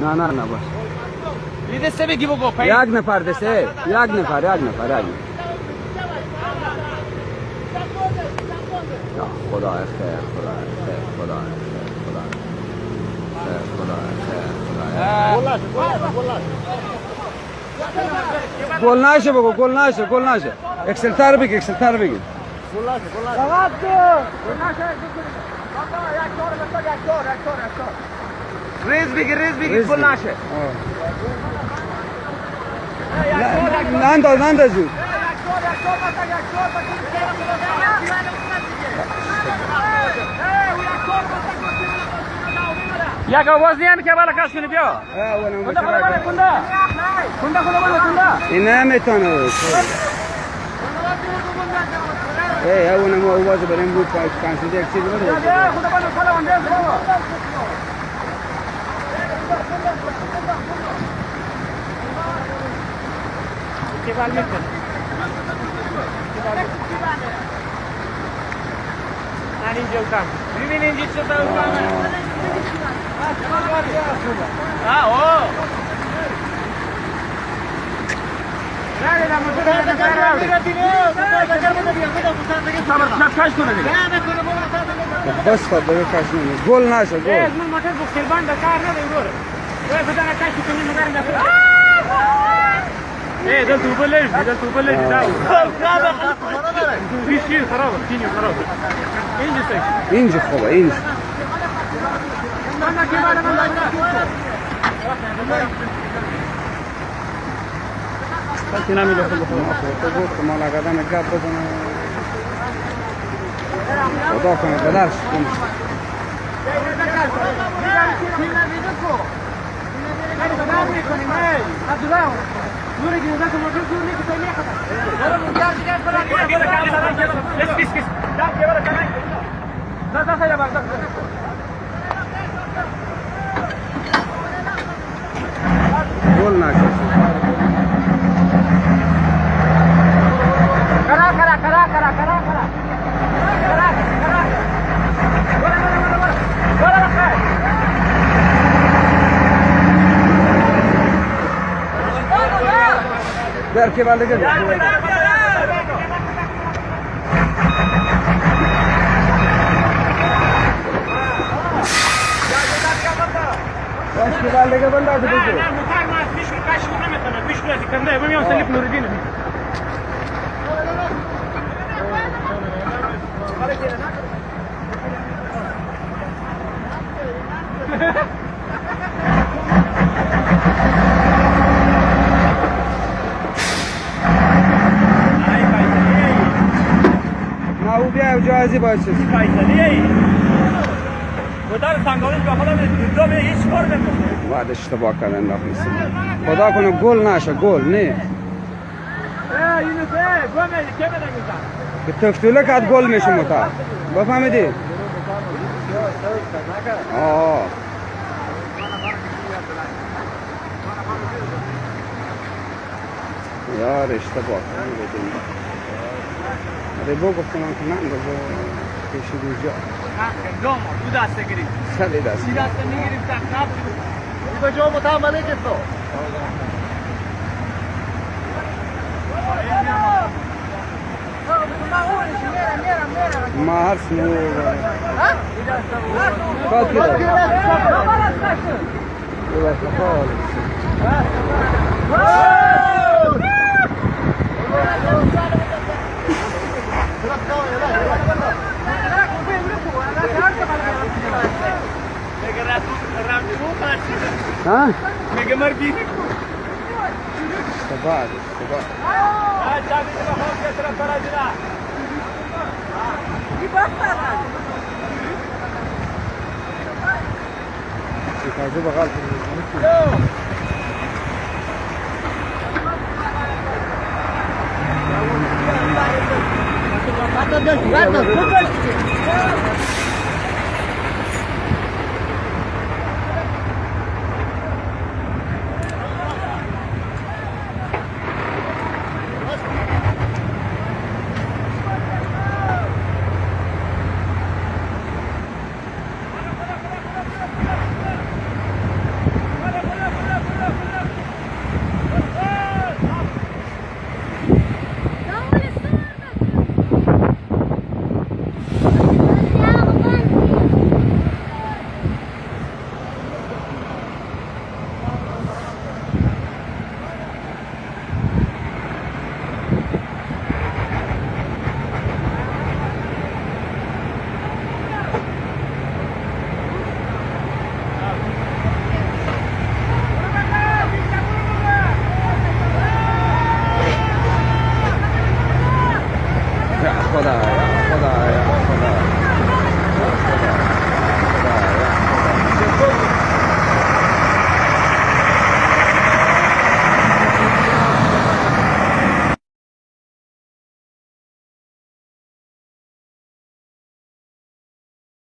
نه باش. دسته بگی بگو پای. یک نفر دسته. یک نفر. خدا خیر. گل نشه بگو گل نشه. اکسل تر بگی. گل نشه. ریز بگی گل نشه. ننداز جون. یک آواز نیم که بالا کش کنی بیا. کنده. این نمیتونه. اونم آواز بریم بود کانسیده یک چیز بود. ببینین چی شده بس خود بگه کش نمید گل نشه گل ده توبه ليش في شيء خراب اینجا خوبه اینجا Continuami lo quello che ma la catena gabbo sono خدا کنه بدرش گل نشه در که بالده گل باش که بالده گل بنده آده بگو کنده بمیان سلیف نوردینه نه او بیا جایزی باید شد خدا سنگاوی که خدا دو به هیچ کار نمیکنه بعد اشتباه کردن نخویستیم خدا کنه گل نشه گل نه که تفتوله که گل میشه متا بفهمیدی؟ یار اشتباه کردن ریبو گفتم که نه اندازه کشیدی جا دوم دو دسته گریم سلی دسته سی دسته میگیریم تقنب به جا متعمله که تو ما هر سنو بعد كده يبقى خالص ها؟ مگه مرگی استباد يفازوا بغلط Guarda,